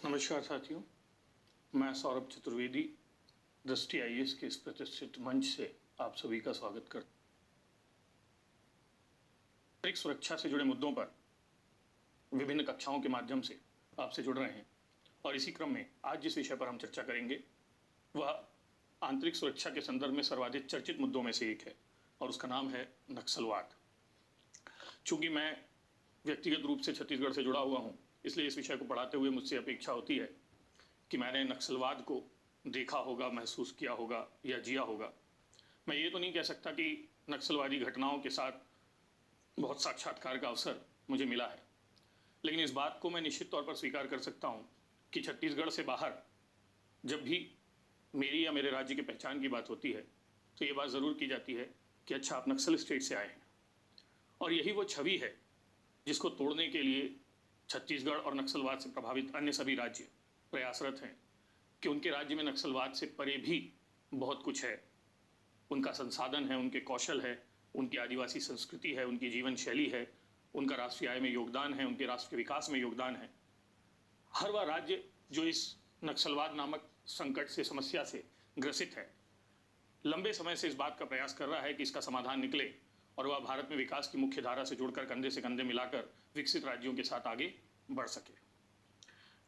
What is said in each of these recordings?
नमस्कार साथियों, मैं सौरभ चतुर्वेदी दृष्टि आईएएस के इस प्रतिष्ठित मंच से आप सभी का स्वागत करता हूं। नागरिक सुरक्षा से जुड़े मुद्दों पर विभिन्न कक्षाओं के माध्यम से आपसे जुड़ रहे हैं और इसी क्रम में आज जिस विषय पर हम चर्चा करेंगे वह आंतरिक सुरक्षा के संदर्भ में सर्वाधिक चर्चित मुद्दों में से एक है और उसका नाम है नक्सलवाद। चूंकि मैं व्यक्तिगत रूप से छत्तीसगढ़ से जुड़ा हुआ हूँ, इसलिए इस विषय को पढ़ाते हुए मुझसे अपेक्षा होती है कि मैंने नक्सलवाद को देखा होगा, महसूस किया होगा या जिया होगा। मैं ये तो नहीं कह सकता कि नक्सलवादी घटनाओं के साथ बहुत साक्षात्कार का अवसर मुझे मिला है, लेकिन इस बात को मैं निश्चित तौर पर स्वीकार कर सकता हूँ कि छत्तीसगढ़ से बाहर जब भी मेरी या मेरे राज्य की पहचान की बात होती है तो ये बात ज़रूर की जाती है कि अच्छा, आप नक्सल स्टेट से आए हैं। और यही वो छवि है जिसको तोड़ने के लिए छत्तीसगढ़ और नक्सलवाद से प्रभावित अन्य सभी राज्य प्रयासरत हैं कि उनके राज्य में नक्सलवाद से परे भी बहुत कुछ है। उनका संसाधन है, उनके कौशल है, उनकी आदिवासी संस्कृति है, उनकी जीवन शैली है, उनका राष्ट्रीय आय में योगदान है, उनके राष्ट्र के विकास में योगदान है। हर वह राज्य जो इस नक्सलवाद नामक संकट से, समस्या से ग्रसित है, लंबे समय से इस बात का प्रयास कर रहा है कि इसका समाधान निकले और वह भारत में विकास की मुख्य धारा से जुड़कर कंधे से कंधे मिलाकर विकसित राज्यों के साथ आगे बढ़ सके।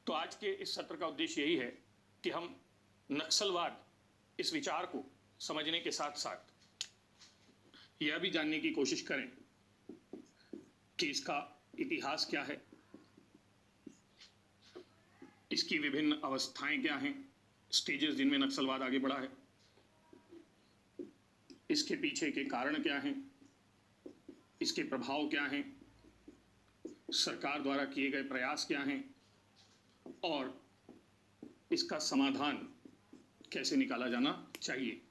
तो आज के इस सत्र का उद्देश्य यही है कि हम नक्सलवाद इस विचार को समझने के साथ साथ यह भी जानने की कोशिश करें कि इसका इतिहास क्या है, इसकी विभिन्न अवस्थाएं क्या हैं, स्टेजेस जिनमें नक्सलवाद आगे बढ़ा है, इसके पीछे के कारण क्या हैं, इसके प्रभाव क्या हैं, सरकार द्वारा किए गए प्रयास क्या हैं और इसका समाधान कैसे निकाला जाना चाहिए।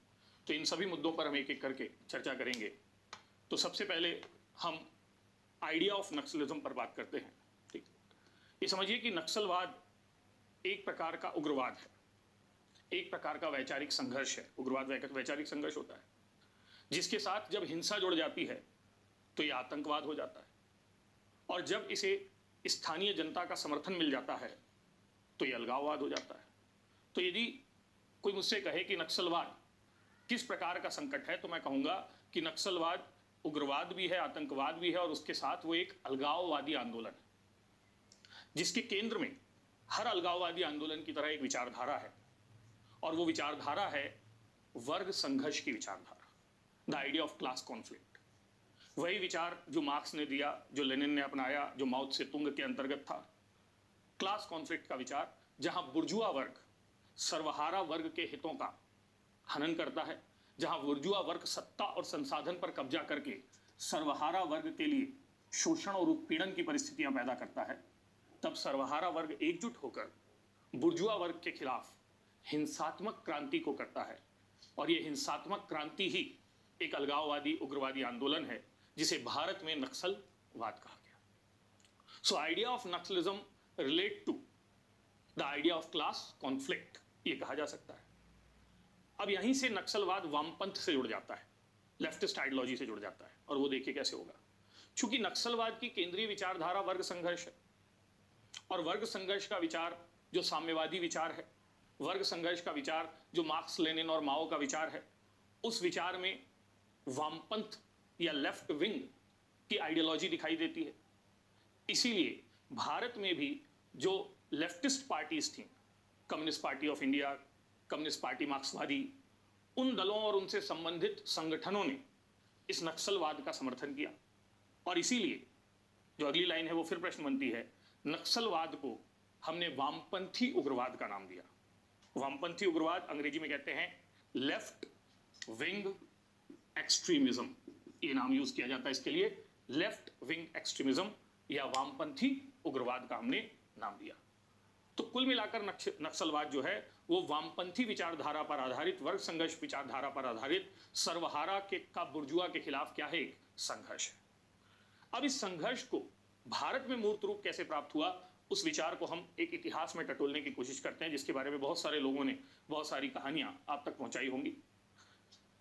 तो इन सभी मुद्दों पर हम एक एक करके चर्चा करेंगे। तो सबसे पहले हम आइडिया ऑफ नक्सलिज्म पर बात करते हैं। ठीक, ये समझिए कि नक्सलवाद एक प्रकार का उग्रवाद है, एक प्रकार का वैचारिक संघर्ष है। उग्रवाद वैचारिक संघर्ष होता है जिसके साथ जब हिंसा जुड़ जाती है तो ये आतंकवाद हो जाता है, और जब इसे स्थानीय जनता का समर्थन मिल जाता है तो ये अलगाववाद हो जाता है। तो यदि कोई मुझसे कहे कि नक्सलवाद किस प्रकार का संकट है, तो मैं कहूँगा कि नक्सलवाद उग्रवाद भी है, आतंकवाद भी है, और उसके साथ वो एक अलगाववादी आंदोलन है जिसके केंद्र में हर अलगाववादी आंदोलन की तरह एक विचारधारा है, और वो विचारधारा है वर्ग संघर्ष की विचारधारा, the idea of class conflict. वही विचार जो मार्क्स ने दिया, जो लेनिन ने अपनाया, जो माओ त्से तुंग के अंतर्गत था, क्लास कॉन्फ्लिक्ट का विचार, जहां बुर्जुआ वर्ग सर्वहारा वर्ग के हितों का हनन करता है, जहां बुर्जुआ वर्ग सत्ता और संसाधन पर कब्जा करके सर्वहारा वर्ग के लिए शोषण और उत्पीड़न की परिस्थितियां पैदा करता है, तब सर्वहारा वर्ग एकजुट होकर बुर्जुआ वर्ग के खिलाफ हिंसात्मक क्रांति को करता है, और ये हिंसात्मक क्रांति ही एक अलगाववादी उग्रवादी आंदोलन है जिसे भारत में नक्सलवाद कहा गया। So idea of Naxalism relate to the idea of class conflict, ये कहा जा सकता है। अब यहीं से नक्सलवाद वामपंथ से जुड़ जाता है, लेफ्टिस्ट आइडियोलॉजी से जुड़ जाता है, और वो देखिए कैसे होगा। चूंकि नक्सलवाद की केंद्रीय विचारधारा वर्ग संघर्ष है, और वर्ग संघर्ष का विचार जो साम्यवादी विचार है, वर्ग संघर्ष का विचार जो मार्क्स, लेनिन और माओ का विचार है, उस विचार में वामपंथ या लेफ्ट विंग की आइडियोलॉजी दिखाई देती है। इसीलिए भारत में भी जो लेफ्टिस्ट पार्टीज थी, communist party of India, communist party मार्क्सवादी, उन दलों और उनसे संबंधित संगठनों ने इस नक्सलवाद का समर्थन किया। और इसीलिए जो अगली लाइन है वो फिर प्रश्न बनती है, नक्सलवाद को हमने वामपंथी उग्रवाद का नाम दिया। वामपंथी उग्रवाद अंग्रेजी में कहते हैं लेफ्ट विंग एक्सट्रीमिज्म, ये नाम यूज किया जाता है इसके लिए, लेफ्ट विंग एक्सट्रीमिज्म या वामपंथी उग्रवाद का हमने नाम दिया। तो कुल मिलाकर नक्सलवाद जो है वो वामपंथी विचारधारा पर आधारित, वर्ग संघर्ष विचारधारा पर आधारित सर्वहारा के का बुर्जुआ के खिलाफ क्या है, एक संघर्ष है। अब इस संघर्ष को भारत में मूर्त रूप कैसे प्राप्त हुआ, उस विचार को हम एक इतिहास में टटोलने की कोशिश करते हैं, जिसके बारे में बहुत सारे लोगों ने बहुत सारी कहानियां आप तक पहुंचाई होंगी।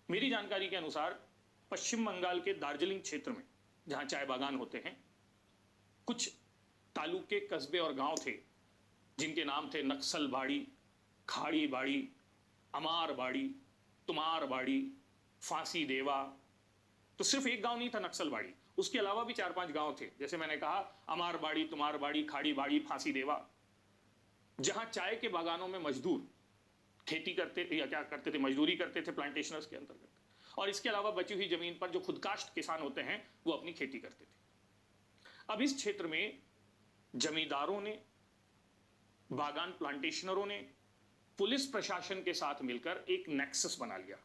मेरी जानकारी के अनुसार पश्चिम बंगाल के दार्जिलिंग क्षेत्र में, जहां चाय बागान होते हैं, कुछ तालुके, कस्बे और गांव थे जिनके नाम थे नक्सलबाड़ी, खाड़ी बाड़ी, अमार बाड़ी, तुमार बाड़ी, फांसी देवा। तो सिर्फ एक गांव नहीं था नक्सलबाड़ी, उसके अलावा भी 4-5 गांव थे, जैसे मैंने कहा अमार बाड़ी, तुमार बाड़ी, खाड़ी बाड़ी, फांसी देवा, जहां चाय के बागानों में मजदूर खेती करते या क्या करते थे, मजदूरी करते थे प्लांटेशनर्स के अंतर्गत, और इसके अलावा बची हुई जमीन पर जो खुदकाश्त किसान होते हैं वो अपनी खेती करते थे। अब इस क्षेत्र में जमींदारों ने, बागान प्लांटेशनरों ने पुलिस प्रशासन के साथ मिलकर एक नेक्सस बना लिया।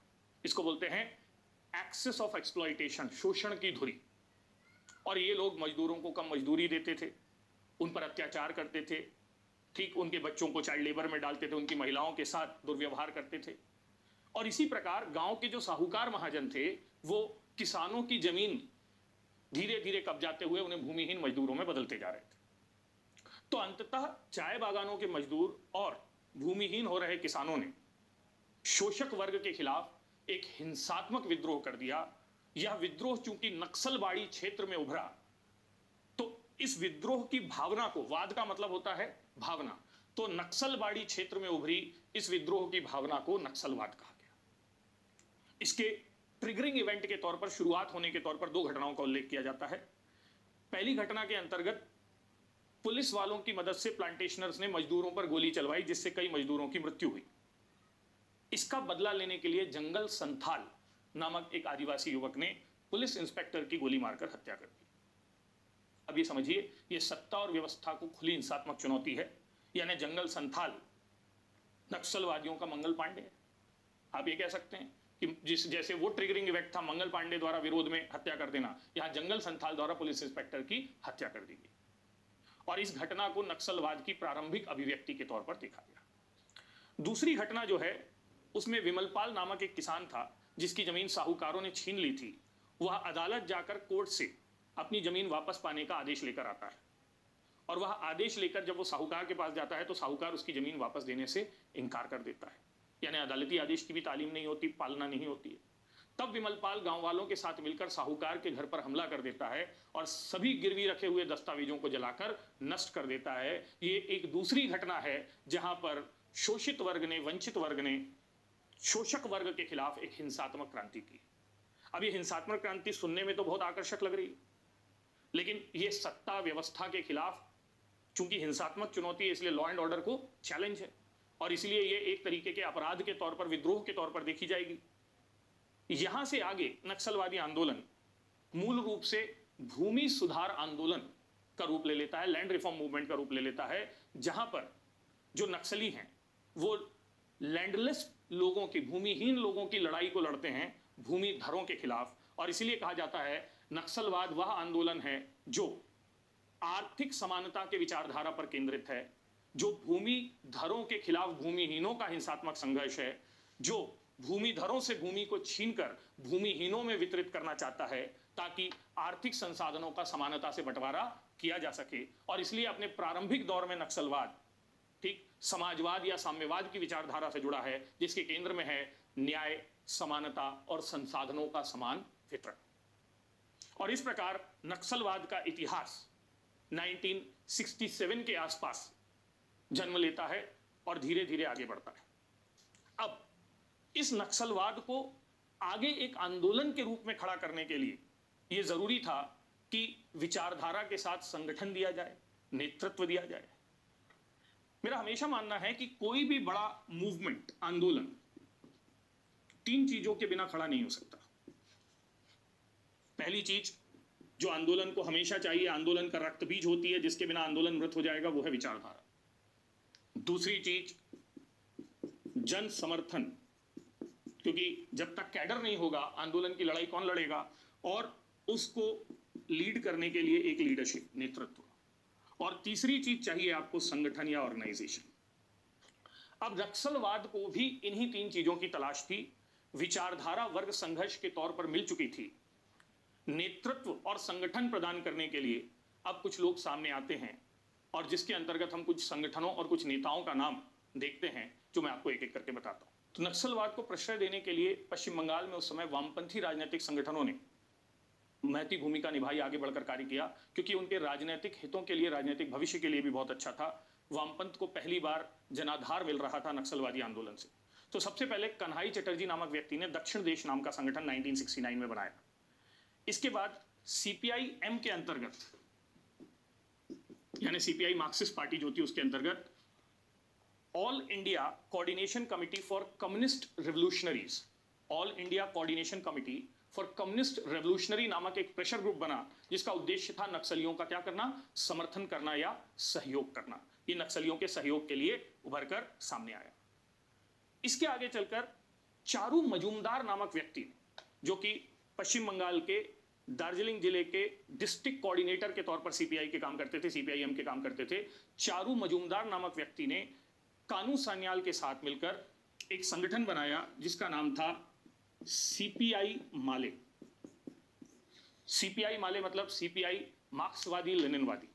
इसको बोलते हैं एक्सेस ऑफ एक्सप्लॉइटेशन, शोषण की धुरी। और ये लोग मजदूरों को कम मजदूरी देते थे, उन पर अत्याचार करते थे, ठीक उनके बच्चों को चाइल्ड लेबर में डालते थे, उनकी महिलाओं के साथ दुर्व्यवहार करते थे। और इसी प्रकार गांव के जो साहूकार महाजन थे वो किसानों की जमीन धीरे धीरे कब्जाते हुए उन्हें भूमिहीन मजदूरों में बदलते जा रहे थे। तो अंततः चाय बागानों के मजदूर और भूमिहीन हो रहे किसानों ने शोषक वर्ग के खिलाफ एक हिंसात्मक विद्रोह कर दिया। यह विद्रोह चूंकि नक्सलबाड़ी क्षेत्र में उभरा, तो इस विद्रोह की भावना को, वाद का मतलब होता है भावना, तो नक्सलबाड़ी क्षेत्र में उभरी इस विद्रोह की भावना को नक्सलवाद कहा गया। इसके ट्रिगरिंग इवेंट के तौर पर, शुरुआत होने के तौर पर 2 घटनाओं का उल्लेख किया जाता है। पहली घटना के अंतर्गत पुलिस वालों की मदद से प्लांटेशनर्स ने मजदूरों पर गोली चलवाई, जिससे कई मजदूरों की मृत्यु हुई। इसका बदला लेने के लिए जंगल संथाल नामक एक आदिवासी युवक ने पुलिस इंस्पेक्टर की गोली मारकर हत्या कर दी। अब ये समझिए, ये सत्ता और व्यवस्था को खुली हिंसात्मक चुनौती है। यानी जंगल संथाल नक्सलवादियों का मंगल पांडे है। आप ये कह सकते हैं कि जैसे वो ट्रिगरिंग इवेंट था मंगल पांडे द्वारा विरोध में हत्या कर देना, यहां जंगल संथाल द्वारा पुलिस इंस्पेक्टर की हत्या कर दी गई। और इस घटना को नक्सलवाद की प्रारंभिक अभिव्यक्ति के तौर पर देखा गया। दूसरी घटना जो है, उसमें विमलपाल नामक एक किसान था जिसकी जमीन साहूकारों ने छीन ली थी। वह अदालत जाकर कोर्ट से अपनी जमीन वापस पाने का आदेश लेकर आता है, और वह आदेश लेकर जब वो साहूकार के पास जाता है तो साहूकार उसकी जमीन वापस देने से इनकार कर देता है। यानी अदालती आदेश की भी तालीम नहीं होती, पालना नहीं होती है। तब विमलपाल गांव वालों के साथ मिलकर साहूकार के घर पर हमला कर देता है और सभी गिरवी रखे हुए दस्तावेजों को जलाकर नष्ट कर देता है। ये एक दूसरी घटना है जहां पर शोषित वर्ग ने, वंचित वर्ग ने शोषक वर्ग के खिलाफ एक हिंसात्मक क्रांति की। अब ये हिंसात्मक क्रांति सुनने में तो बहुत आकर्षक लग रही है, लेकिन ये सत्ता व्यवस्था के खिलाफ, चूंकि हिंसात्मक चुनौती है इसलिए लॉ एंड ऑर्डर को चैलेंज है, और इसलिए ये एक तरीके के अपराध के तौर पर, विद्रोह के तौर पर देखी जाएगी। यहां से आगे नक्सलवादी आंदोलन मूल रूप से भूमि सुधार आंदोलन का रूप ले लेता है, लैंड रिफॉर्म मूवमेंट का रूप ले लेता है, जहां पर जो नक्सली हैं वो लैंडलेस लोगों की, भूमिहीन लोगों की लड़ाई को लड़ते हैं भूमिधरों के खिलाफ। और इसीलिए कहा जाता है नक्सलवाद वह आंदोलन है जो आर्थिक समानता के विचारधारा पर केंद्रित है, जो भूमिधरों के खिलाफ भूमिहीनों का हिंसात्मक संघर्ष है, जो भूमिधरों से भूमि को छीनकर भूमिहीनों में वितरित करना चाहता है ताकि आर्थिक संसाधनों का समानता से बंटवारा किया जा सके। और इसलिए अपने प्रारंभिक दौर में नक्सलवाद ठीक समाजवाद या साम्यवाद की विचारधारा से जुड़ा है, जिसके केंद्र में है न्याय, समानता और संसाधनों का समान वितरण। और इस प्रकार नक्सलवाद का इतिहास 1967 के आसपास जन्म लेता है और धीरे धीरे आगे बढ़ता है। अब इस नक्सलवाद को आगे एक आंदोलन के रूप में खड़ा करने के लिए यह जरूरी था कि विचारधारा के साथ संगठन दिया जाए, नेतृत्व दिया जाए। मेरा हमेशा मानना है कि कोई भी बड़ा मूवमेंट, आंदोलन 3 चीजों के बिना खड़ा नहीं हो सकता। पहली चीज जो आंदोलन को हमेशा चाहिए, आंदोलन का रक्त बीज होती है जिसके बिना आंदोलन मृत हो जाएगा, वो है विचारधारा। दूसरी चीज जन समर्थन, क्योंकि जब तक कैडर नहीं होगा आंदोलन की लड़ाई कौन लड़ेगा, और उसको लीड करने के लिए एक लीडरशिप, नेतृत्व। और तीसरी चीज चाहिए आपको संगठन या ऑर्गेनाइजेशन। अब नक्सलवाद को भी इन्हीं 3 चीजों की तलाश थी। विचारधारा वर्ग संघर्ष के तौर पर मिल चुकी थी, नेतृत्व और संगठन प्रदान करने के लिए अब कुछ लोग सामने आते हैं, और जिसके अंतर्गत हम कुछ संगठनों और कुछ नेताओं का नाम देखते हैं जो मैं आपको एक एक करके बताता हूं। तो नक्सलवाद को प्रश्रय देने के लिए पश्चिम बंगाल में उस समय वामपंथी राजनीतिक संगठनों ने महती भूमिका निभाई, आगे बढ़कर कार्य किया, क्योंकि उनके राजनीतिक हितों के लिए, राजनीतिक भविष्य के लिए भी बहुत अच्छा था। वामपंथ को पहली बार जनाधार मिल रहा था नक्सलवादी आंदोलन से। तो सबसे पहले कन्हई चटर्जी नामक व्यक्ति ने दक्षिण देश नाम का संगठन 1969 में बनाया। इसके बाद सीपीआई-एम के अंतर्गत, यानी सीपीआई मार्क्सिस्ट पार्टी जो थी उसके अंतर्गत, all India coordination committee for communist revolutionaries, all India coordination committee for communist revolutionary नामक एक प्रेशर ग्रुप बना, जिसका उद्देश्य था नक्सलियों का क्या करना, समर्थन करना या सहयोग करना। ये नक्सलियों के सहयोग के लिए उभरकर सामने आया। इसके आगे चलकर चारू मजूमदार नामक व्यक्ति, जो कि पश्चिम बंगाल के दार्जिलिंग जिले के डिस्ट्रिक्ट कोऑर्डिनेटर के तौर पर सीपीआई के काम करते थे, सीपीआईएम के काम करते थे, चारू मजूमदार नामक व्यक्ति ने कानू सान्याल के साथ मिलकर एक संगठन बनाया जिसका नाम था सीपीआई माले। सीपीआई माले मतलब सीपीआई मार्क्सवादी लेनिनवादी।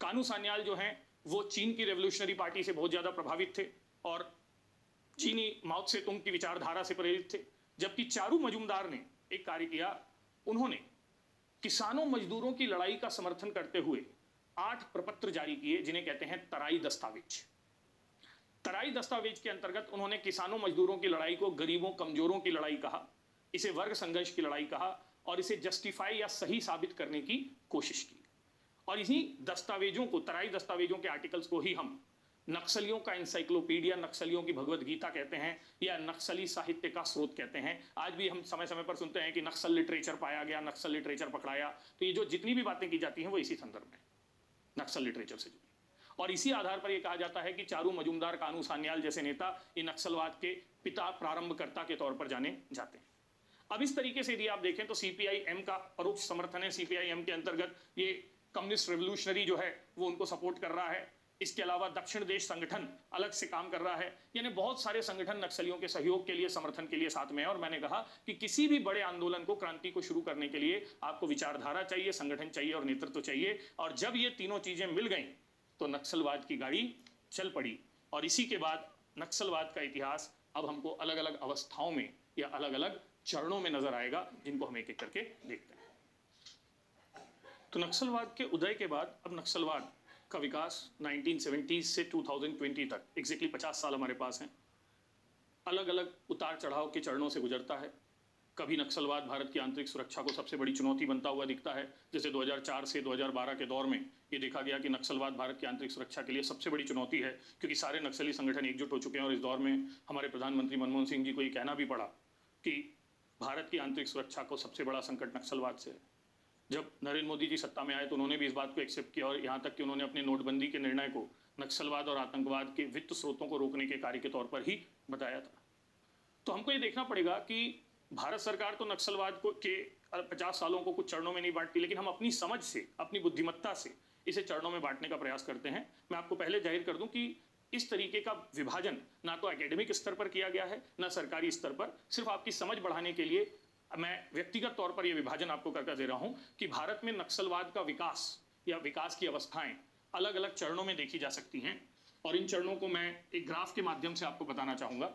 कानू सान्याल जो हैं वो चीन की रेवोल्यूशनरी पार्टी से बहुत ज्यादा प्रभावित थे और चीनी माओ त्से तुंग की विचारधारा से प्रेरित थे, जबकि चारू मजूमदार ने एक कार्य किया। उन्होंने किसानों मजदूरों की लड़ाई का समर्थन करते हुए 8 प्रपत्र जारी किए, जिन्हें कहते हैं तराई दस्तावेज। तराई दस्तावेज के अंतर्गत उन्होंने किसानों मजदूरों की लड़ाई को गरीबों कमजोरों की लड़ाई कहा, इसे वर्ग संघर्ष की लड़ाई कहा और इसे जस्टिफाई या सही साबित करने की कोशिश की। और इन्हीं दस्तावेजों को, तराई दस्तावेजों के आर्टिकल्स को ही हम नक्सलियों का इंसाइक्लोपीडिया, नक्सलियों की भगवत गीता कहते हैं या नक्सली साहित्य का स्रोत कहते हैं। आज भी हम समय समय पर सुनते हैं कि नक्सल लिटरेचर पाया गया, नक्सल लिटरेचर पकड़ाया। तो ये जो जितनी भी बातें की जाती हैं वो इसी संदर्भ में नक्सल लिटरेचर से जुड़ी, और इसी आधार पर यह कहा जाता है कि चारू मजूमदार, कानू सान्याल जैसे नेता ये नक्सलवाद के पिता, प्रारंभकर्ता के तौर पर जाने जाते हैं। अब इस तरीके से यदि आप देखें तो सीपीआई-एम का परोक्ष समर्थन है। सीपीआई-एम के अंतर्गत ये कम्युनिस्ट रेवोल्यूशनरी जो है वो उनको सपोर्ट कर रहा है। इसके अलावा दक्षिण देश संगठन अलग से काम कर रहा है, यानी बहुत सारे संगठन नक्सलियों के सहयोग के लिए, समर्थन के लिए साथ में है। और मैंने कहा कि किसी भी बड़े आंदोलन को, क्रांति को शुरू करने के लिए आपको विचारधारा चाहिए, संगठन चाहिए और नेतृत्व चाहिए। और जब ये तीनों चीजें मिल गई तो नक्सलवाद की गाड़ी चल पड़ी। और इसी के बाद नक्सलवाद का इतिहास अब हमको अलग अलग अवस्थाओं में या अलग अलग चरणों में नजर आएगा, जिनको हम एक एक करके देखते हैं। तो नक्सलवाद के उदय के बाद अब नक्सलवाद का विकास 1970 से 2020 तक, एग्जैक्टली 50 साल हमारे पास हैं, अलग अलग उतार चढ़ाव के चरणों से गुजरता है। कभी नक्सलवाद भारत की आंतरिक सुरक्षा को सबसे बड़ी चुनौती बनता हुआ दिखता है, जैसे 2004 से 2012 के दौर में ये देखा गया कि नक्सलवाद भारत की आंतरिक सुरक्षा के लिए सबसे बड़ी चुनौती है, क्योंकि सारे नक्सली संगठन एकजुट हो चुके हैं। और इस दौर में हमारे प्रधानमंत्री मनमोहन सिंह जी को ये कहना भी पड़ा कि भारत की आंतरिक सुरक्षा को सबसे बड़ा संकट नक्सलवाद से है। जब नरेंद्र मोदी जी सत्ता में आए तो उन्होंने भी इस बात को एक्सेप्ट किया, और यहाँ तक कि उन्होंने अपने नोटबंदी के निर्णय को नक्सलवाद और आतंकवाद के वित्त स्रोतों को रोकने के कार्य के तौर पर ही बताया था। तो हमको ये देखना पड़ेगा कि भारत सरकार तो नक्सलवाद को के 50 सालों को कुछ चरणों में नहीं बांटती, लेकिन हम अपनी समझ से, अपनी बुद्धिमत्ता से इसे चरणों में बांटने का प्रयास करते हैं। मैं आपको पहले जाहिर कर दूं कि इस तरीके का विभाजन ना तो एकेडमिक स्तर पर किया गया है, ना सरकारी स्तर पर। सिर्फ आपकी समझ बढ़ाने के लिए मैं व्यक्तिगत तौर पर यह विभाजन आपको करके दे रहा हूं कि भारत में नक्सलवाद का विकास या विकास की अवस्थाएं अलग अलग चरणों में देखी जा सकती हैं। और इन चरणों को मैं एक ग्राफ के माध्यम से आपको बताना चाहूंगा।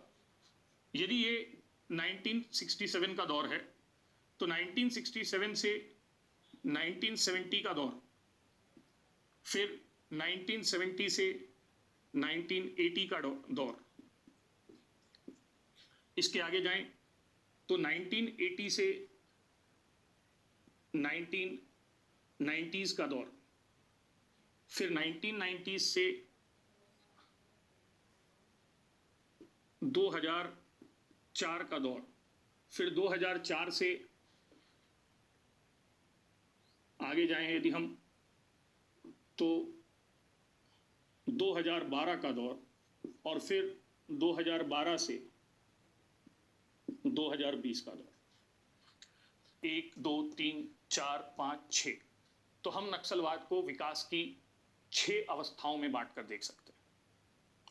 यदि ये 1967 का दौर है तो 1967 से 1970 का दौर, फिर 1970 से 1980 का दौर, इसके आगे जाएं तो 1980 से 1990s का दौर, फिर 1990s से 2004 का दौर, फिर 2004 से आगे जाएं यदि हम तो 2012 का दौर, और फिर 2012 से 2020 का दौर। 1 2 3 4 5 6। तो हम नक्सलवाद को विकास की 6 अवस्थाओं में बांटकर देख सकते हैं।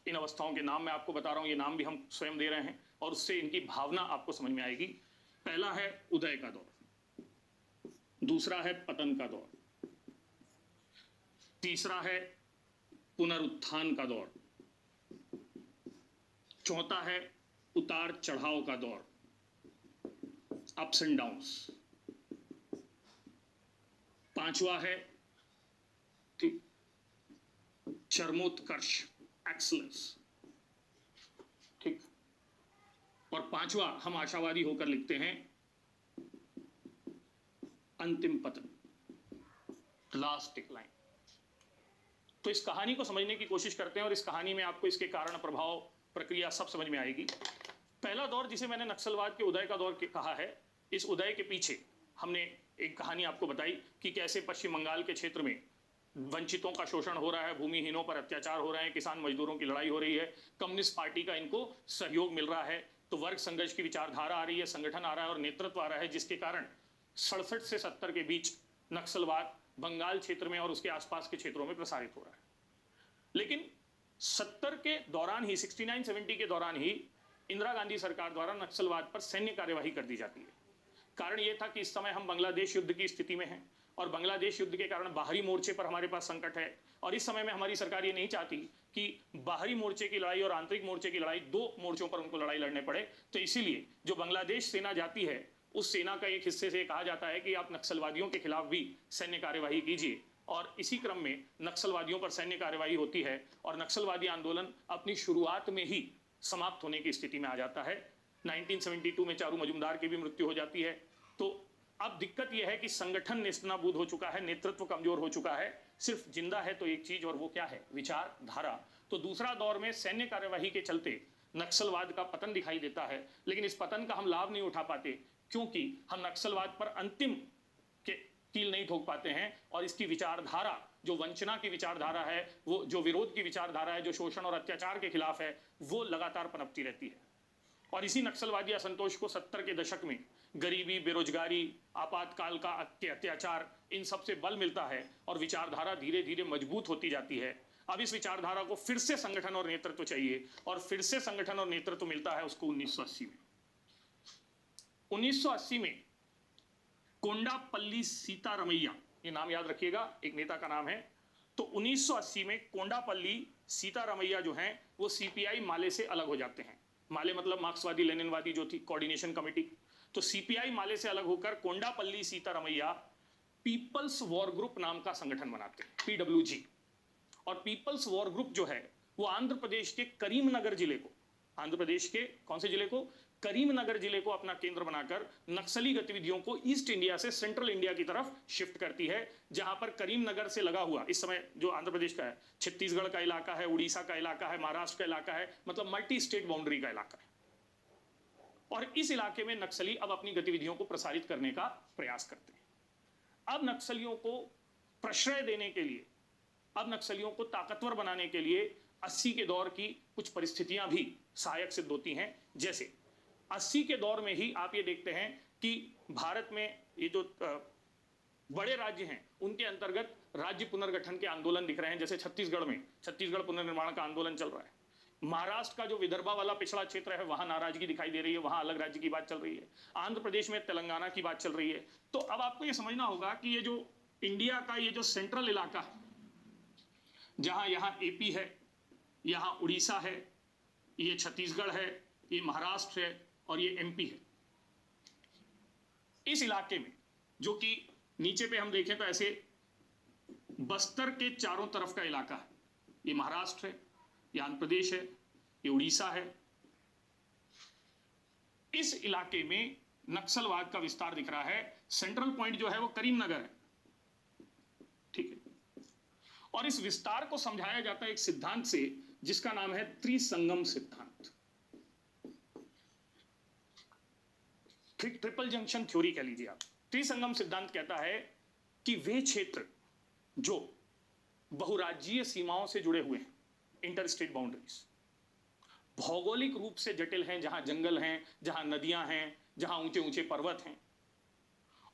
इन अवस्थाओं के नाम मैं आपको बता रहा हूं, ये नाम भी हम स्वयं दे रहे हैं और उससे इनकी भावना आपको समझ में आएगी। पहला है उदय का दौर, दूसरा है पतन का दौर, तीसरा है पुनरुत्थान का दौर, चौथा है उतार चढ़ाव का दौर, अप्स एंड डाउन्स, पांचवा है ठीक चरमोत्कर्ष, एक्सलेंस, ठीक। और पांचवा हम आशावादी होकर लिखते हैं अंतिम पतन, लास्ट डिक्लाइन। तो इस कहानी को समझने की कोशिश करते हैं और इस कहानी में आपको इसके कारण, प्रभाव, प्रक्रिया सब समझ में आएगी। पहला दौर जिसे मैंने नक्सलवाद के उदय का दौर कहा है, इस उदय के पीछे हमने एक कहानी आपको बताई कि कैसे पश्चिम बंगाल के क्षेत्र में वंचितों का शोषण हो रहा है, भूमिहीनों पर अत्याचार हो रहे हैं, किसान मजदूरों की लड़ाई हो रही है, कम्युनिस्ट पार्टी का इनको सहयोग मिल रहा है, तो वर्ग संघर्ष की विचारधारा आ रही है, संगठन आ रहा है और नेतृत्व आ रहा है, जिसके कारण 67 से 70 के बीच नक्सलवाद बंगाल क्षेत्र में और उसके आसपास के क्षेत्रों में प्रसारित हो रहा है। लेकिन 70 के दौरान ही, 69-70 के दौरान ही इंदिरा गांधी सरकार द्वारा नक्सलवाद पर सैन्य कार्यवाही कर दी जाती है। कारण यह था कि इस समय हम बांग्लादेश युद्ध की स्थिति में हैं और बांग्लादेश युद्ध के कारण बाहरी मोर्चे पर हमारे पास संकट है और इस समय में हमारी सरकार ये नहीं चाहती कि बाहरी मोर्चे की लड़ाई और आंतरिक मोर्चे की लड़ाई, दो मोर्चों पर उनको लड़ाई लड़ने पड़े। तो इसीलिए जो बांग्लादेश सेना जाती है, उस सेना का एक हिस्से से कहा जाता है कि आप नक्सलवादियों के खिलाफ भी सैन्य कार्यवाही कीजिए और इसी क्रम में नक्सलवादियों पर सैन्य कार्यवाही होती है और नक्सलवादी आंदोलन अपनी शुरुआत में ही समाप्त होने की स्थिति में आ जाता है। 1972 में चारू मजुमदार की भी मृत्यु हो जाती है। तो अब दिक्कत यह है कि संगठन नेस्तनाबूद हो चुका है, नेतृत्व कमजोर हो चुका है, सिर्फ जिंदा है तो एक चीज, और वो क्या है? विचारधारा। तो दूसरा दौर में सैन्य कार्यवाही के चलते नक्सलवाद का पतन दिखाई देता है, लेकिन इस पतन का हम लाभ नहीं उठा पाते क्योंकि हम नक्सलवाद पर अंतिम के कील नहीं ठोक पाते हैं और इसकी विचारधारा, जो वंचना की विचारधारा है, वो जो विरोध की विचारधारा है, जो शोषण और अत्याचार के खिलाफ है, वो लगातार पनपती रहती है। और इसी नक्सलवादी असंतोष को 70 के दशक में गरीबी, बेरोजगारी, आपातकाल का अत्याचार, इन सब से बल मिलता है और विचारधारा धीरे धीरे मजबूत होती जाती है। अब इस विचारधारा को फिर से संगठन और नेतृत्व चाहिए और फिर से संगठन और नेतृत्व मिलता है उसको 1980 में। 1980 में कोंडापल्ली सीतारमैया, ये नाम याद रखिएगा, एक नेता का नाम है। तो 1980 में कोंडापल्ली सीतारमैया जो हैं वो सीपीआई माले से अलग हो जाते हैं। माले मतलब मार्क्सवादी लेनिनवादी जो थी कोऑर्डिनेशन कमेटी। तो सीपीआई माले से अलग होकर Kondapalli Seetharamaiah people's war group नाम का संगठन बनाते हैं, पीडब्ल्यूजी। और पीपल्स वॉर ग्रुप जो है वो आंध्र प्रदेश के करीमनगर जिले को, आंध्र प्रदेश के कौन से जिले को? करीमनगर जिले को अपना केंद्र बनाकर नक्सली गतिविधियों को ईस्ट इंडिया से सेंट्रल इंडिया की तरफ शिफ्ट करती है, जहां पर करीमनगर से लगा हुआ, इस समय जो आंध्र प्रदेश का है, छत्तीसगढ़ का इलाका है, उड़ीसा का इलाका है, महाराष्ट्र का इलाका है, मतलब मल्टी स्टेट बाउंड्री का इलाका है। और इस इलाके में नक्सली अब अपनी गतिविधियों को प्रसारित करने का प्रयास करते हैं। अब नक्सलियों को प्रश्रय देने के लिए, अब नक्सलियों को ताकतवर बनाने के लिए 80 के दौर की कुछ परिस्थितियां भी सहायक सिद्ध होती हैं। जैसे 80 के दौर में ही आप ये देखते हैं कि भारत में ये जो बड़े राज्य हैं उनके अंतर्गत राज्य पुनर्गठन के आंदोलन दिख रहे हैं। जैसे छत्तीसगढ़ में छत्तीसगढ़ पुनर्निर्माण का आंदोलन चल रहा है। महाराष्ट्र का जो विदर्भा वाला पिछड़ा क्षेत्र है वहां नाराजगी दिखाई दे रही है, वहां अलग राज्य की बात चल रही है। आंध्र प्रदेश में तेलंगाना की बात चल रही है। तो अब आपको ये समझना होगा कि ये जो इंडिया का ये जो सेंट्रल इलाका है, जहां यहां एपी है, यहां उड़ीसा है, ये छत्तीसगढ़ है, ये महाराष्ट्र है और ये एमपी है। इस इलाके में जो कि नीचे पे हम देखें तो ऐसे बस्तर के चारों तरफ का इलाका है, ये महाराष्ट्र है, ये आंध्र प्रदेश है, ये उड़ीसा है। इस इलाके में नक्सलवाद का विस्तार दिख रहा है। सेंट्रल पॉइंट जो है वो करीमनगर है, ठीक है। और इस विस्तार को समझाया जाता है एक सिद्धांत से जिसका नाम है त्रिसंगम सिद्धांत, ट्रिपल जंक्शन थ्योरी कह लीजिए आप। त्रिसंगम सिद्धांत कहता है कि वे क्षेत्र जो बहुराज्यीय सीमाओं से जुड़े हुए हैं, इंटर स्टेट बाउंड्रीज, भौगोलिक रूप से जटिल हैं, जहां जंगल हैं, जहां नदियां हैं, जहां ऊंचे ऊंचे पर्वत हैं,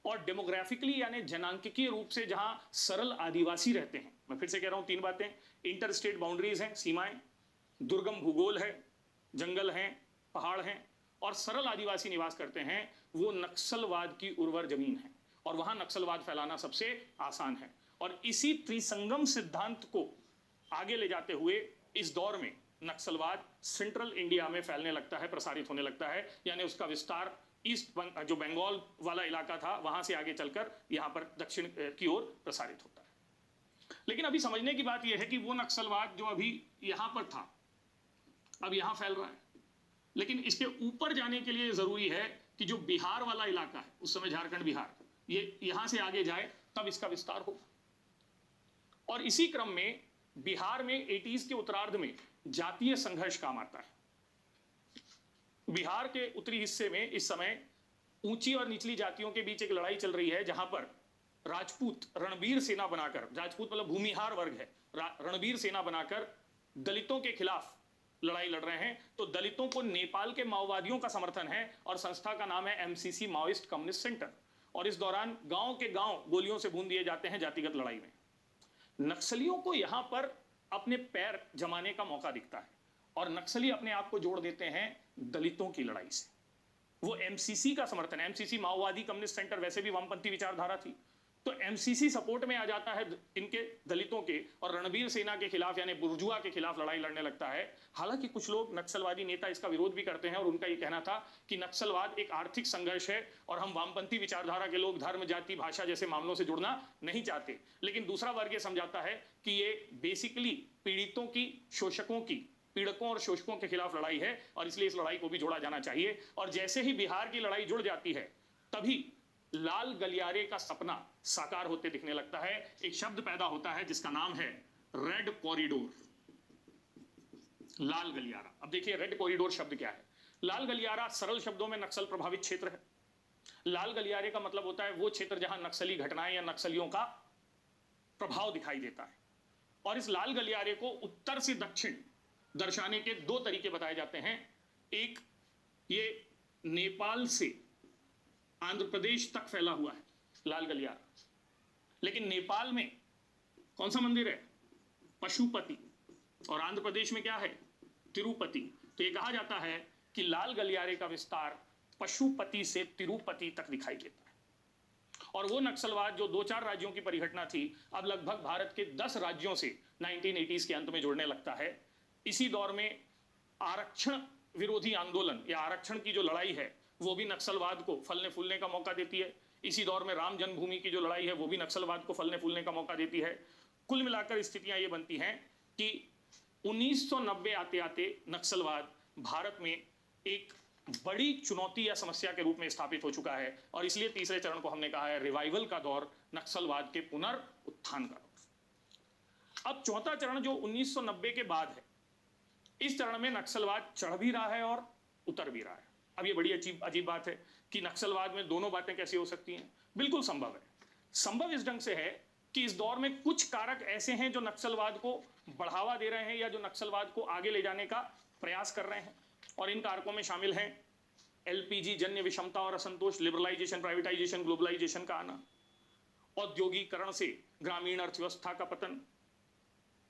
और डेमोग्राफिकली यानी जनांकिकीय रूप से जहां सरल आदिवासी रहते हैं। मैं फिर से कह रहा हूं, तीन बातें: इंटर स्टेट बाउंड्रीज हैं, सीमाएं, दुर्गम भूगोल है, जंगल हैं, पहाड़ हैं, और सरल आदिवासी निवास करते हैं। वो नक्सलवाद की उर्वर जमीन है और वहां नक्सलवाद फैलाना सबसे आसान है। और इसी त्रिसंगम सिद्धांत को आगे ले जाते हुए इस दौर में नक्सलवाद सेंट्रल इंडिया में फैलने लगता है, प्रसारित होने लगता है, यानी उसका विस्तार ईस्ट जो बंगाल वाला इलाका था वहां से आगे चलकर यहाँ पर दक्षिण की ओर प्रसारित होता है। लेकिन अभी समझने की बात यह है कि वो नक्सलवाद जो अभी यहाँ पर था अब यहाँ फैल रहा है, लेकिन इसके ऊपर जाने के लिए जरूरी है कि जो बिहार वाला इलाका है, उस समय झारखंड बिहार, ये यहां से आगे जाए तब इसका विस्तार होगा। और इसी क्रम में बिहार में 80s के उत्तरार्ध में जातीय संघर्ष काम आता है। बिहार के उत्तरी हिस्से में इस समय ऊंची और निचली जातियों के बीच एक लड़ाई चल रही है, जहां पर राजपूत रणबीर सेना बनाकर, राजपूत मतलब भूमिहार वर्ग है, रणबीर सेना बनाकर दलितों के खिलाफ लड़ाई लड़ रहे हैं। तो दलितों को नेपाल के माओवादियों का समर्थन है और संस्था का नाम है एमसीसी, माओइस्ट कम्युनिस्ट सेंटर। और इस दौरान गांव के गांव गोलियों से भून दिए जाते हैं जातिगत लड़ाई में। नक्सलियों को यहां पर अपने पैर जमाने का मौका दिखता है और नक्सली अपने आप को जोड़ देते हैं दलितों की लड़ाई से। वो एमसीसी का समर्थन, एमसीसी माओवादी कम्युनिस्ट सेंटर वैसे भी वामपंथी विचारधारा थी, तो एमसीसी सपोर्ट में आ जाता है इनके दलितों के और रणबीर सेना के खिलाफ यानी बुर्जुआ के खिलाफ लड़ाई लड़ने लगता है। हालांकि कुछ लोग नक्सलवादी नेता इसका विरोध भी करते हैं और उनका ये कहना था कि नक्सलवाद एक आर्थिक संघर्ष है और हम वामपंथी विचारधारा के लोग धर्म, जाति, भाषा जैसे मामलों से जुड़ना नहीं चाहते। लेकिन दूसरा वर्ग ये समझाता है कि ये बेसिकली पीड़ितों की, शोषकों की, पीड़कों और शोषकों के खिलाफ लड़ाई है और इसलिए इस लड़ाई को भी जोड़ा जाना चाहिए। और जैसे ही बिहार की लड़ाई जुड़ जाती है तभी लाल गलियारे का सपना साकार होते दिखने लगता है। एक शब्द पैदा होता है जिसका नाम है रेड कॉरिडोर, लाल गलियारा। अब देखिए रेड कॉरिडोर शब्द क्या है। लाल गलियारा सरल शब्दों में नक्सल प्रभावित क्षेत्र है। लाल गलियारे का मतलब होता है वो क्षेत्र जहां नक्सली घटनाएं या नक्सलियों का प्रभाव दिखाई देता है। और इस लाल गलियारे को उत्तर से दक्षिण दर्शाने के दो तरीके बताए जाते हैं। एक, ये नेपाल से आंध्र प्रदेश तक फैला हुआ है लाल गलियारा, लेकिन नेपाल में कौन सा मंदिर है? पशुपति। और आंध्र प्रदेश में क्या है? तिरुपति। तो ये कहा जाता है कि लाल गलियारे का विस्तार पशुपति से तिरुपति तक दिखाई देता है। और वो नक्सलवाद जो 2-4 राज्यों की परिघटना थी, अब लगभग भारत के 10 राज्यों से 1980s के अंत में जुड़ने लगता है। इसी दौर में आरक्षण विरोधी आंदोलन या आरक्षण की जो लड़ाई है वो भी नक्सलवाद को फलने फूलने का मौका देती है। इसी दौर में राम जन्मभूमि की जो लड़ाई है वो भी नक्सलवाद को फलने फूलने का मौका देती है। कुल मिलाकर स्थितियां ये बनती हैं कि 1990 आते आते नक्सलवाद भारत में एक बड़ी चुनौती या समस्या के रूप में स्थापित हो चुका है और इसलिए तीसरे चरण को हमने कहा है रिवाइवल का दौर, नक्सलवाद के पुनर्उत्थान का दौर। अब चौथा चरण जो 1990 के बाद है, इस चरण में नक्सलवाद चढ़ भी रहा है और उतर भी रहा है। अब ये बड़ी अजीब बात है कि नक्सलवाद में दोनों बातें कैसे हो सकती हैं? बिल्कुल संभव है। संभव इस ढंग से है कि इस दौर में कुछ कारक ऐसे हैं जो नक्सलवाद को बढ़ावा दे रहे हैं या जो नक्सलवाद को आगे ले जाने का प्रयास कर रहे हैं। और इन कारकों में शामिल हैं एलपीजी जन्य विषमता और असंतोष, लिबरलाइजेशन, प्राइवेटाइजेशन, ग्लोबलाइजेशन का आना, औद्योगिकरण से ग्रामीण अर्थव्यवस्था का पतन,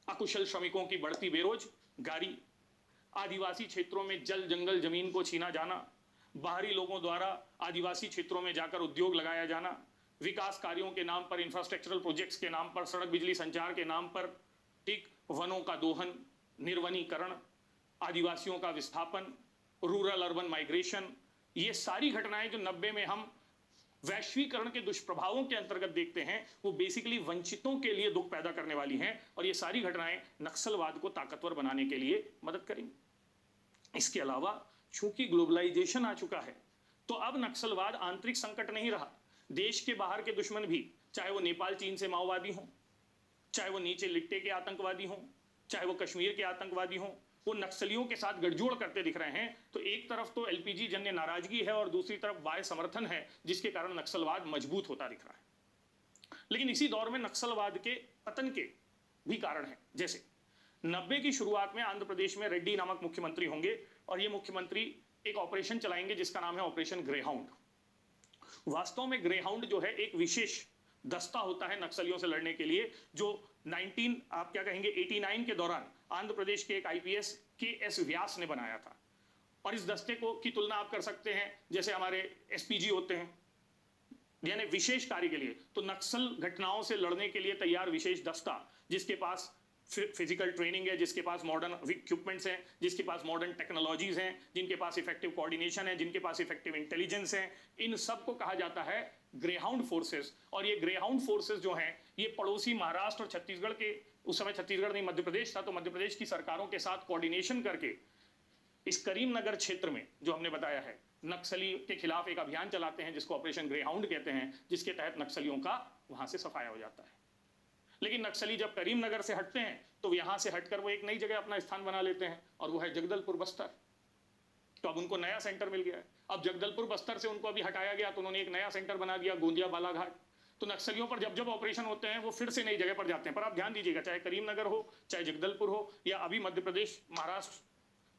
अकुशल श्रमिकों की बढ़ती बेरोजगारी, आदिवासी क्षेत्रों में जल जंगल जमीन को छीना जाना, बाहरी लोगों द्वारा आदिवासी क्षेत्रों में जाकर उद्योग लगाया जाना, विकास कार्यों के नाम पर, इंफ्रास्ट्रक्चरल प्रोजेक्ट्स के नाम पर, सड़क बिजली संचार के नाम पर, ठीक, वनों का दोहन, निर्वनीकरण, आदिवासियों का विस्थापन, रूरल अर्बन माइग्रेशन, ये सारी घटनाएं जो 90 में हम वैश्वीकरण के दुष्प्रभावों के अंतर्गत देखते हैं वो बेसिकली वंचितों के लिए दुख पैदा करने वाली हैं और ये सारी घटनाएं नक्सलवाद को ताकतवर बनाने के लिए मदद करेंगी। इसके अलावा चूंकि ग्लोबलाइजेशन आ चुका है तो अब नक्सलवाद आंतरिक संकट नहीं रहा। देश के बाहर के दुश्मन भी, चाहे वो नेपाल चीन से माओवादी हों, चाहे वो नीचे लिट्टे के आतंकवादी हों, चाहे वो कश्मीर के आतंकवादी हों, वो नक्सलियों के साथ गठजोड़ करते दिख रहे हैं। तो एक तरफ तो एलपीजी जन्य नाराजगी है और दूसरी तरफ बाह्य समर्थन है जिसके कारण नक्सलवाद मजबूत होता दिख रहा है। लेकिन इसी दौर में नक्सलवाद के पतन के भी कारण हैं। जैसे 90 की शुरुआत में आंध्र प्रदेश में रेड्डी नामक मुख्यमंत्री होंगे और ये मुख्यमंत्री एक ऑपरेशन चलाएंगे जिसका नाम है ऑपरेशन ग्रेहाउंड। वास्तव में ग्रेहाउंड जो है एक विशेष दस्ता होता है नक्सलियों से लड़ने के लिए, जो 89 के दौरान आंध्र प्रदेश के एक आईपीएस के.एस. व्यास ने बनाया था। और इस दस्ते को की तुलना आप कर सकते हैं जैसे हमारे एसपीजी होते हैं, यानी विशेष कार्य के लिए। तो नक्सल घटनाओं से लड़ने के लिए तैयार विशेष दस्ता जिसके पास फिजिकल ट्रेनिंग है, जिसके पास मॉडर्न इक्विपमेंट्स हैं, जिसके पास मॉडर्न टेक्नोलॉजीज हैं, जिनके पास इफेक्टिव कोऑर्डिनेशन है, जिनके पास इफेक्टिव इंटेलिजेंस है, इन सब को कहा जाता है ग्रेहाउंड फोर्सेस। और ये ग्रेहाउंड फोर्सेस जो हैं, ये पड़ोसी महाराष्ट्र और छत्तीसगढ़ के, उस समय छत्तीसगढ़ नहीं मध्य प्रदेश था, तो मध्य प्रदेश की सरकारों के साथ कोऑर्डिनेशन करके इस करीमनगर क्षेत्र में जो हमने बताया है, नक्सली के खिलाफ एक अभियान चलाते हैं जिसको ऑपरेशन ग्रेहाउंड कहते हैं, जिसके तहत नक्सलियों का वहां से सफाया हो जाता है। लेकिन नक्सली जब करीमनगर से हटते हैं तो यहां से हटकर वो एक नई जगह अपना स्थान बना लेते हैं, और वो है जगदलपुर बस्तर। तो अब उनको नया सेंटर मिल गया है। अब जगदलपुर बस्तर से उनको अभी हटाया गया, तो उन्होंने एक नया सेंटर बना दिया, गोंदिया बालाघाट। तो नक्सलियों पर जब जब ऑपरेशन होते हैं वो फिर से नई जगह पर जाते हैं। पर आप ध्यान दीजिएगा, चाहे करीमनगर हो, चाहे जगदलपुर हो, या अभी मध्य प्रदेश, महाराष्ट्र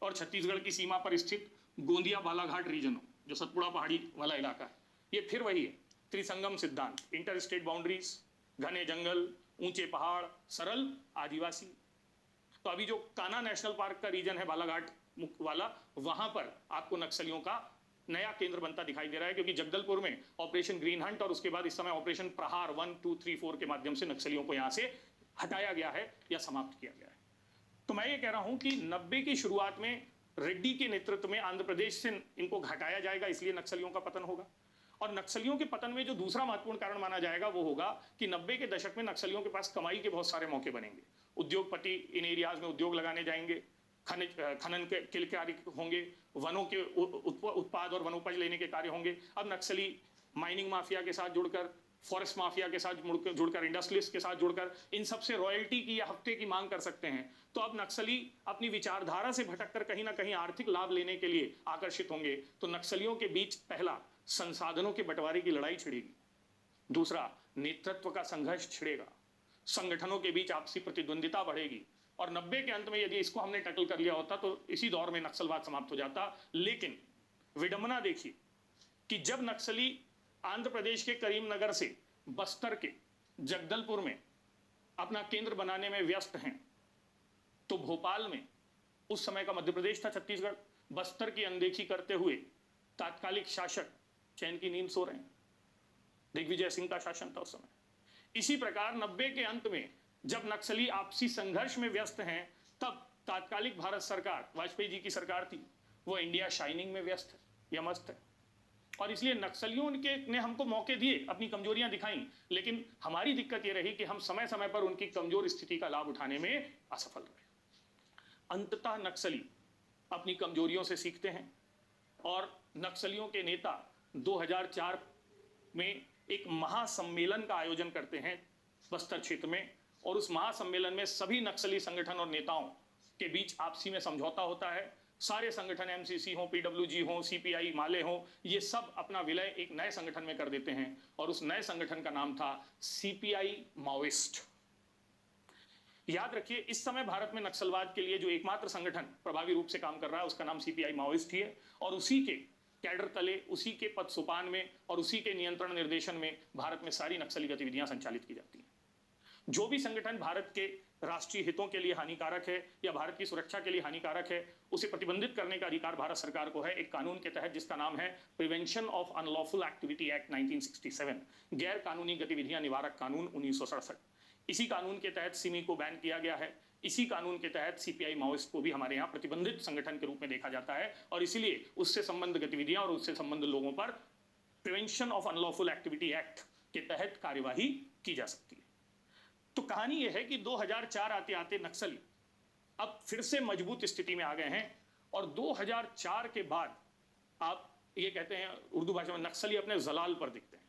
और छत्तीसगढ़ की सीमा पर स्थित गोंदिया बालाघाट रीजन हो, जो सतपुड़ा पहाड़ी वाला इलाका है, ये फिर वही है त्रिसंगम सिद्धांत, इंटर स्टेट बाउंड्रीज, घने जंगल, ऊंचे पहाड़, सरल आदिवासी। तो अभी जो कान्हा नेशनल पार्क का रीजन है बालाघाट वाला, वहां पर आपको नक्सलियों का नया केंद्र बनता दिखाई दे रहा है, क्योंकि जगदलपुर में ऑपरेशन ग्रीन हंट और उसके बाद इस समय ऑपरेशन प्रहार 1, 2, 3, 4 के माध्यम से नक्सलियों को यहां से हटाया गया है या समाप्त किया गया है। तो मैं ये कह रहा हूं कि 90 की शुरुआत में रेड्डी के नेतृत्व में आंध्र प्रदेश से इनको हटाया जाएगा, इसलिए नक्सलियों का पतन होगा। और नक्सलियों के पतन में जो दूसरा महत्वपूर्ण कारण माना जाएगा वो होगा कि 90 के दशक में नक्सलियों के पास कमाई के बहुत सारे मौके बनेंगे। उद्योगपति इन एरियाज में उद्योग लगाने जाएंगे, खनन के कार्य होंगे, वनों के उत्पाद और वनोपज लेने के कार्य होंगे। अब नक्सली माइनिंग माफिया के साथ जुड़कर, फॉरेस्ट माफिया के साथ जुड़कर, इंडस्ट्रियलिस्ट के साथ जुड़कर इन सबसे रॉयल्टी की या हफ्ते की मांग कर सकते हैं। तो अब नक्सली अपनी विचारधारा से भटककर कहीं ना कहीं आर्थिक लाभ लेने के लिए आकर्षित होंगे। तो नक्सलियों के बीच पहला संसाधनों के बंटवारे की लड़ाई छिड़ेगी, दूसरा नेतृत्व का संघर्ष छिड़ेगा, संगठनों के बीच आपसी प्रतिद्वंदिता बढ़ेगी। और 90 के अंत में यदि इसको हमने टैकल कर लिया होता तो इसी दौर में नक्सलवाद समाप्त हो जाता। लेकिन विडंबना देखिए कि जब नक्सली आंध्र प्रदेश के करीमनगर से बस्तर के जगदलपुर में अपना केंद्र बनाने में व्यस्त हैं, तो भोपाल में उस समय का मध्य प्रदेश था, छत्तीसगढ़, बस्तर की अनदेखी करते हुए तात्कालिक शासक चैन की नींद सो रहे हैं। दिग्विजय सिंह का शासन था उस समय। इसी प्रकार 90 के अंत में जब नक्सली आपसी संघर्ष में व्यस्त हैं, तब तात्कालिक भारत सरकार, वाजपेयी जी की सरकार थी, वो इंडिया शाइनिंग में व्यस्त है या मस्त है। और इसलिए नक्सलियों ने हमको मौके दिए, अपनी कमजोरियां दिखाई, लेकिन हमारी दिक्कत यह रही कि हम समय समय पर उनकी कमजोर स्थिति का लाभ उठाने में असफल रहे। अंततः नक्सली अपनी कमजोरियों से सीखते हैं और नक्सलियों के नेता 2004 में एक महासम्मेलन का आयोजन करते हैं बस्तर क्षेत्र में, और उस महासम्मेलन में सभी नक्सली संगठन और नेताओं के बीच आपसी में समझौता होता है। सारे संगठन, एमसीसी हो, पीडब्ल्यूजी हो, सीपीआई, माले हो, ये सब अपना विलय एक नए संगठन में कर देते हैं, और उस नए संगठन का नाम था सीपीआई माओइस्ट। याद रखिए, इस समय भारत में नक्सलवाद के लिए जो एकमात्र संगठन प्रभावी रूप से काम कर रहा है उसका नाम सीपीआई माओइस्ट ही है, और उसी के कैडर तले, उसी के पद सोपान में और उसी के नियंत्रण निर्देशन में भारत में सारी नक्सली गतिविधियां संचालित की जाती हैं। जो भी संगठन भारत के राष्ट्रीय हितों के लिए हानिकारक है या भारत की सुरक्षा के लिए हानिकारक है, उसे प्रतिबंधित करने का अधिकार भारत सरकार को है, एक कानून के तहत जिसका नाम है prevention of unlawful activity act 1967, गैर कानूनी गतिविधियां निवारक कानून 1967। इसी कानून के तहत सिमी को बैन किया गया है। इसी कानून के तहत सीपीआई माओइस्ट को भी हमारे यहाँ प्रतिबंधित संगठन के रूप में देखा जाता है, और इसलिए उससे संबंध गतिविधियां और उससे संबंध लोगों पर prevention of unlawful activity act के तहत कार्यवाही की जा सकती है। तो कहानी यह है कि 2004 आते आते नक्सली अब फिर से मजबूत स्थिति में आ गए हैं, और 2004 के बाद आप ये कहते हैं उर्दू भाषा में नक्सली अपने जलाल पर दिखते हैं।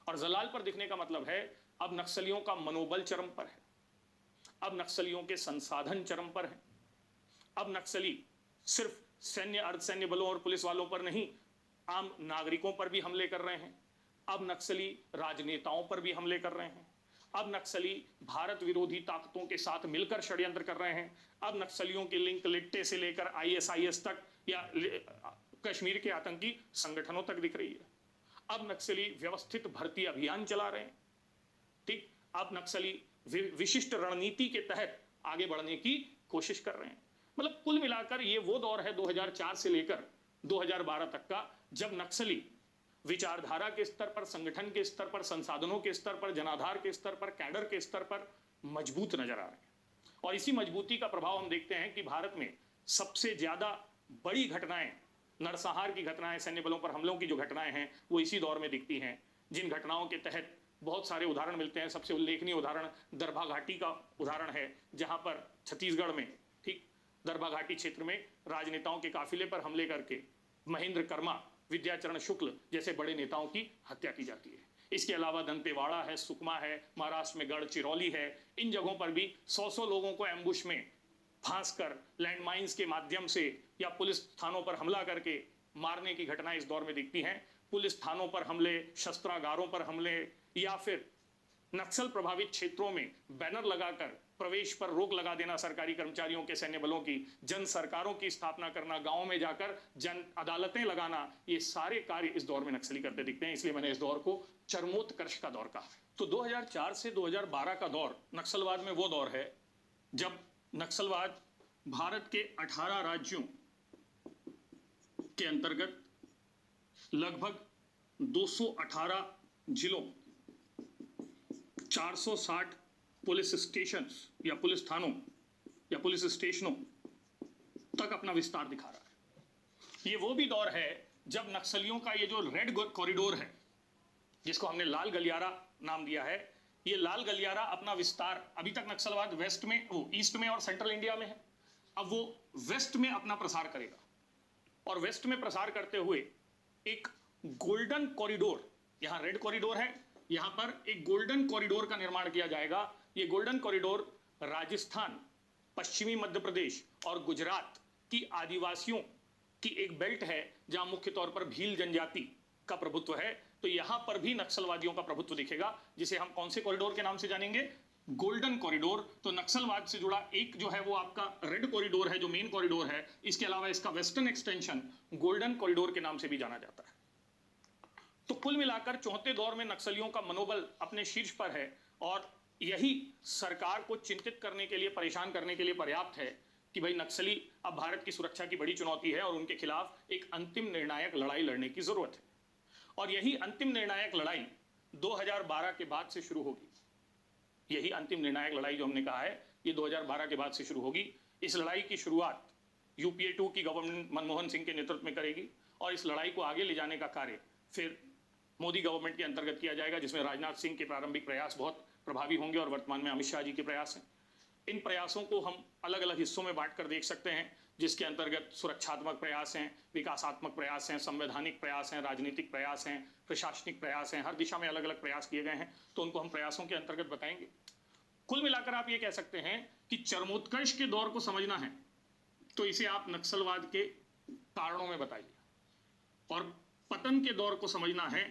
और जलाल पर दिखने का मतलब है अब नक्सलियों का मनोबल चरम पर है, अब नक्सलियों के संसाधन चरम पर हैं। अब नक्सली सिर्फ सैन्य, अर्धसैन्य बलों और पुलिस वालों पर नहीं, आम नागरिकों पर भी हमले कर रहे हैं। अब नक्सली राजनेताओं पर भी हमले कर रहे हैं। अब नक्सली भारत विरोधी ताकतों के साथ मिलकर षड्यंत्र कर रहे हैं। अब नक्सलियों की लिंक लिट्टे से लेकर आईएसआईएस तक या कश्मीर के आतंकी संगठनों तक दिख रही है। अब नक्सली व्यवस्थित भर्ती अभियान चला रहे हैं। ठीक, अब नक्सली विशिष्ट रणनीति के तहत आगे बढ़ने की कोशिश कर रहे हैं। मतलब कुल मिलाकर ये वो दौर है 2004 से लेकर 2012 तक का, जब नक्सली विचारधारा के स्तर पर, संगठन के स्तर पर, संसाधनों के स्तर पर, जनाधार के स्तर पर, कैडर के स्तर पर मजबूत नजर आ रहे हैं। और इसी मजबूती का प्रभाव हम देखते हैं कि भारत में सबसे ज्यादा बड़ी घटनाएं, नरसंहार की घटनाएं, सैन्य बलों पर हमलों की जो घटनाएं हैं वो इसी दौर में दिखती हैं, जिन घटनाओं के तहत बहुत सारे उदाहरण मिलते हैं। सबसे उल्लेखनीय उदाहरण दरभा घाटी का उदाहरण है, जहां पर छत्तीसगढ़ में, ठीक, दरभा घाटी क्षेत्र में राजनेताओं के काफिले पर हमले करके महेंद्र कर्मा, विद्याचरण शुक्ल जैसे बड़े नेताओं की हत्या की जाती है। इसके अलावा दंतेवाड़ा है, सुकमा है, महाराष्ट्र में गढ़चिरौली है, इन जगहों पर भी 100-100 लोगों को एम्बुश में फांस कर लैंडमाइंस के माध्यम से या पुलिस थानों पर हमला करके मारने की घटनाएं इस दौर में दिखती हैं। पुलिस थानों पर हमले, शस्त्रागारों पर हमले, या फिर नक्सल प्रभावित क्षेत्रों में बैनर लगाकर प्रवेश पर रोक लगा देना सरकारी कर्मचारियों के, सैन्य बलों की, जन सरकारों की स्थापना करना, गांव में जाकर जन अदालतें लगाना, ये सारे कार्य इस दौर में नक्सली करते दिखते हैं। इसलिए मैंने इस दौर को चरमोत्कर्ष का दौर कहा। तो 2004 से 2012 का दौर नक्सलवाद में वो दौर है जब नक्सलवाद भारत के 18 राज्यों के अंतर्गत लगभग 218 जिलों, 460 पुलिस स्टेशन या पुलिस थानों या पुलिस स्टेशनों तक अपना विस्तार दिखा रहा है। ये वो भी दौर है जब नक्सलियों का ये जो रेड कॉरिडोर है, जिसको हमने लाल गलियारा नाम दिया है, ये लाल गलियारा अपना विस्तार, अभी तक नक्सलवाद वेस्ट में, वो ईस्ट में और सेंट्रल इंडिया में है, अब वो वेस्ट में अपना प्रसार करेगा। और वेस्ट में प्रसार करते हुए एक गोल्डन कॉरिडोर, यहां रेड कॉरिडोर है, यहां पर एक गोल्डन कॉरिडोर का निर्माण किया जाएगा। ये गोल्डन कॉरिडोर राजस्थान, पश्चिमी मध्य प्रदेश और गुजरात की आदिवासियों की एक बेल्ट है, जहां मुख्य तौर पर भील जनजाति का प्रभुत्व है। तो यहां पर भी नक्सलवादियों का प्रभुत्व दिखेगा, जिसे हम कौन से कॉरिडोर के नाम से जानेंगे? Golden corridor. तो नक्सलवाद से जुड़ा एक जो है वो आपका रेड कॉरिडोर है, जो मेन कॉरिडोर है। इसके अलावा इसका वेस्टर्न एक्सटेंशन गोल्डन कॉरिडोर के नाम से भी जाना जाता है। तो कुल मिलाकर चौथे दौर में नक्सलियों का मनोबल अपने शीर्ष पर है, और यही सरकार को चिंतित करने के लिए, परेशान करने के लिए पर्याप्त है कि भाई नक्सली अब भारत की सुरक्षा की बड़ी चुनौती है और उनके खिलाफ एक अंतिम निर्णायक लड़ाई लड़ने की जरूरत है। और यही अंतिम निर्णायक लड़ाई 2012 के बाद से शुरू होगी। यही अंतिम निर्णायक लड़ाई जो हमने कहा है, ये 2012 के बाद से शुरू होगी। इस लड़ाई की शुरुआत यूपीए 2 की गवर्नमेंट मनमोहन सिंह के नेतृत्व में करेगी, और इस लड़ाई को आगे ले जाने का कार्य फिर मोदी गवर्नमेंट के अंतर्गत किया जाएगा, जिसमें राजनाथ सिंह के प्रारंभिक प्रयास बहुत प्रभावी होंगे और वर्तमान में अमित शाह जी के प्रयास हैं। इन प्रयासों को हम अलग अलग हिस्सों में बांटकर देख सकते हैं, जिसके अंतर्गत सुरक्षात्मक प्रयास हैं, विकासात्मक प्रयास हैं, संवैधानिक प्रयास हैं, राजनीतिक प्रयास हैं, प्रशासनिक प्रयास हैं। हर दिशा में अलग अलग प्रयास किए गए हैं, तो उनको हम प्रयासों के अंतर्गत बताएंगे। कुल मिलाकर आप ये कह सकते हैं कि चरमोत्कर्ष के दौर को समझना है तो इसे आप नक्सलवाद के कारणों में बताइए, और पतन के दौर को समझना है